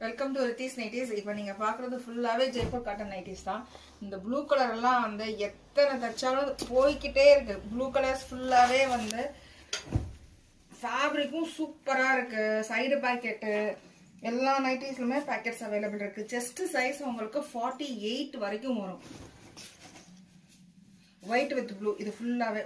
Welcome to Ritheesh nighties. இப்போ நீங்கள் பார்க்குறது ஃபுல்லாகவே ஜெய்ப்பூர் காட்டன் நைட்டிஸ் தான். இந்த ப்ளூ கலர்லாம் வந்து எத்தனை தைச்சாலும் போய்கிட்டே இருக்கு. ப்ளூ கலர்ஸ் ஃபுல்லாகவே வந்து ஃபேப்ரிக்கும் சூப்பராக இருக்கு. சைடு பாக்கெட்டு எல்லா நைட்டிஸ்லுமே பேக்கெட்ஸ் அவைலபிள் இருக்கு. செஸ்ட் சைஸ் உங்களுக்கு 48 வரைக்கும் வரும். ஒயிட் வித் ப்ளூ இது ஃபுல்லாகவே.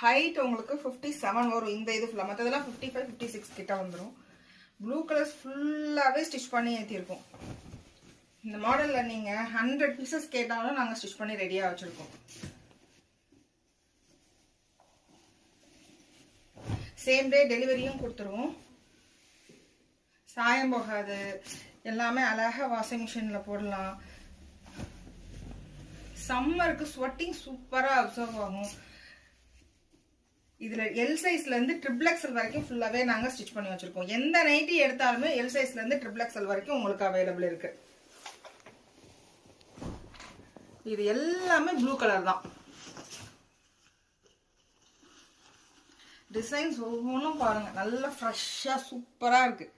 ஹைட் உங்களுக்கு 57 வரும். இந்த இது ஃபுல்லாக மற்றதெல்லாம் 55 56 கிட்ட வந்துடும். ப்ளூ கலர்ஸ் ஃபுல்லாகவே ஸ்டிச் பண்ணி ஏற்றிருக்கோம். இந்த மாடலில் நீங்கள் 100 பீசஸ் கேட்டாலும் நாங்கள் ஸ்டிச் பண்ணி ரெடியாக வச்சுருக்கோம். சேம் டே டெலிவரியும் கொடுத்துருவோம். சாயம் போகாது. எல்லாமே அழகாக வாஷிங் மிஷினில் போடலாம். சம்மருக்கு ஸ்வெட்டிங் சூப்பராக அப்சர்வ் ஆகும். இதில் எல் சைஸ்லேருந்து XXL வரைக்கும் ஃபுல்லாகவே நாங்கள் ஸ்டிச் பண்ணி வச்சுருக்கோம். எந்த நைட்டி எடுத்தாலுமே எல் சைஸ்லேருந்து XXL வரைக்கும் உங்களுக்கு அவைலபிள் இருக்குது. இது எல்லாமே ப்ளூ கலர் தான். டிசைன்ஸ் ஒவ்வொன்றும் பாருங்கள், நல்லா ஃப்ரெஷ்ஷாக சூப்பராக இருக்குது.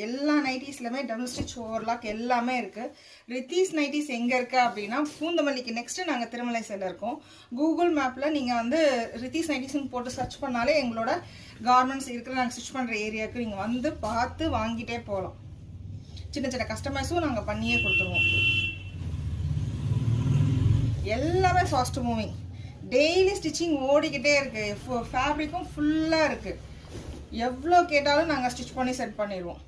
எல்லா நைட்டிஸ்லையுமே டபுள் ஸ்டிச் ஓவர்லாக் எல்லாமே இருக்குது. ரித்தீஸ் நைட்டிஸ் எங்கே இருக்குது அப்படின்னா பூந்தமல்லிக்கு நெக்ஸ்ட்டு நாங்கள் திருமலை சைடில் இருக்கோம். கூகுள் மேப்பில் நீங்கள் வந்து ரித்தீஸ் நைட்டிஸ்ன்னு போட்டு சர்ச் பண்ணாலே எங்களோட கார்மெண்ட்ஸ் இருக்கிற நாங்கள் ஸ்டிச் பண்ணுற ஏரியாவுக்கு நீங்கள் வந்து பார்த்து வாங்கிட்டே போகலாம். சின்ன சின்ன கஸ்டமைஸும் நாங்கள் பண்ணியே கொடுத்துருவோம். எல்லாமே ஃபாஸ்ட் மூவிங், டெய்லி ஸ்டிச்சிங் ஓடிக்கிட்டே இருக்குது. ஃபேப்ரிக்கும் ஃபுல்லாக இருக்குது. எவ்வளோ கேட்டாலும் நாங்கள் ஸ்டிச் பண்ணி செட் பண்ணிடுவோம்.